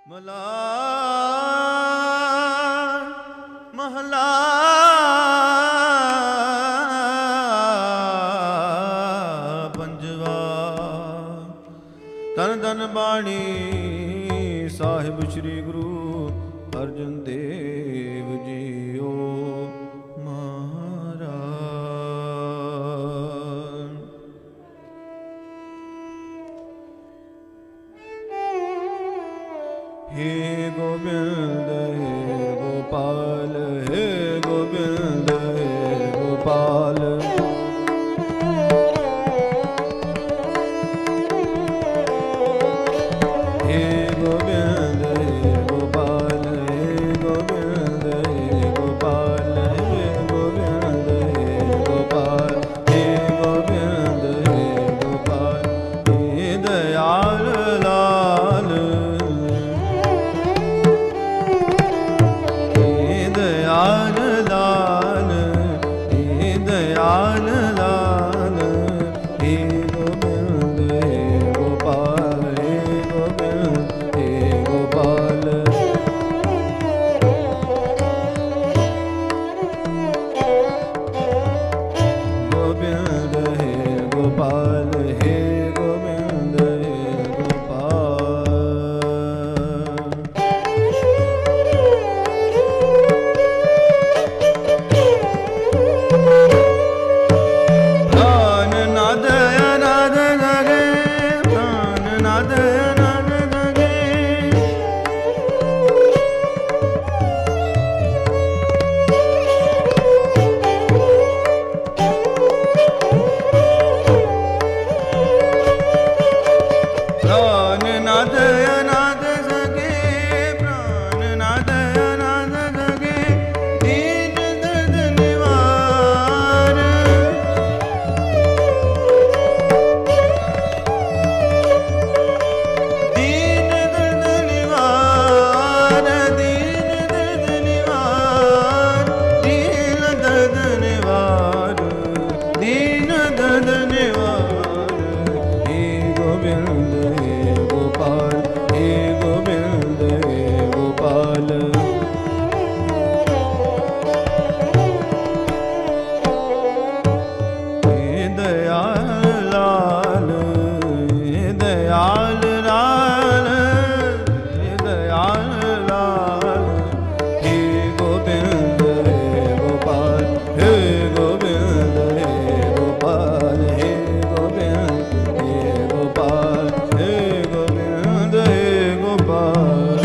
ਮਲਾ ਮਹਲਾ ਪੰਜਵਾ। ਤਨ ਤਨ ਬਾਣੀ ਸਾਹਿਬ ਸ੍ਰੀ ਗੁਰੂ ਅਰਜਨ ਦੇਵ ਜੀਓ ਮਹਾਰਾਜ। हे गोविंद हे गोपाल, हे गोविंद हे गोपाल। हे गोविंद हे गोपाल, हे गोविंद हे गोपाल, हे गोविंद हे गोपाल, हे गोविंद हे गोपाल। हे दयाल लाल, दयाल लाल, हे दयाल लाल। हे गोविंद हे गोपाल, हे गोविंद हे गोपाल। गोविंद हे गोपाल, हे गोविंद हे गोपाल।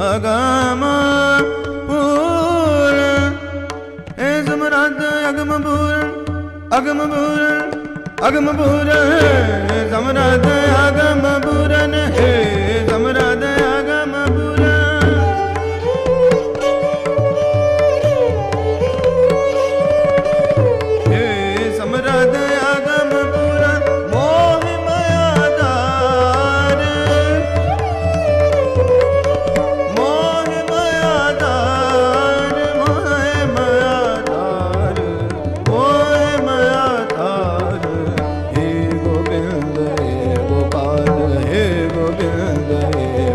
अगम पूर, हे समरथ अगम पूर, अगम पूर, अगम पूर, हे समरथ अगम पूरन, हे समरथ अगम पूरन। हे समरथ अगम पूरन, मोह माया दार, मोह माया दार, मोह माया दार, मोह माया दार। हे गोविंद हे गोपाल, हे गोविंद हे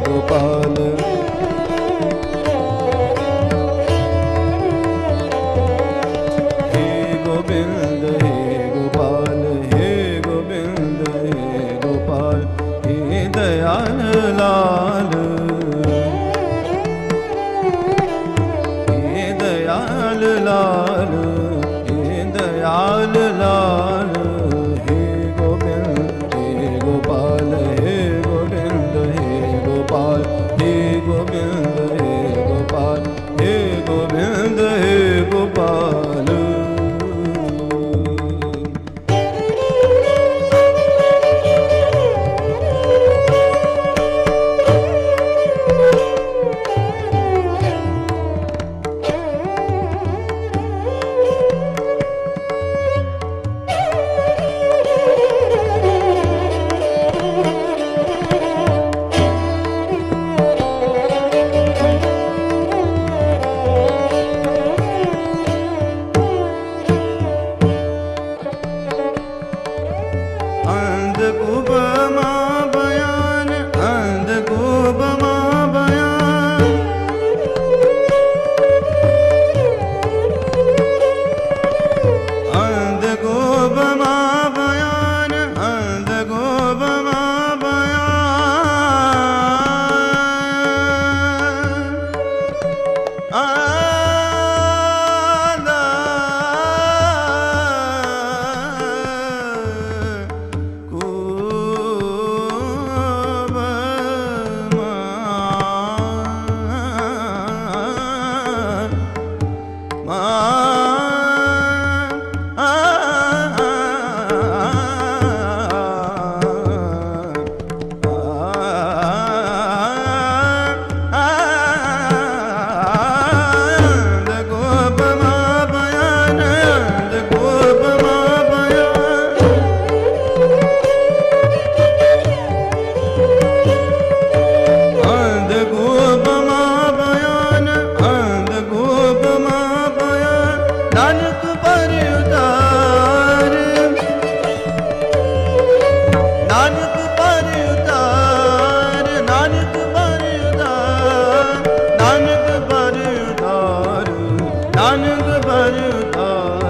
भर धार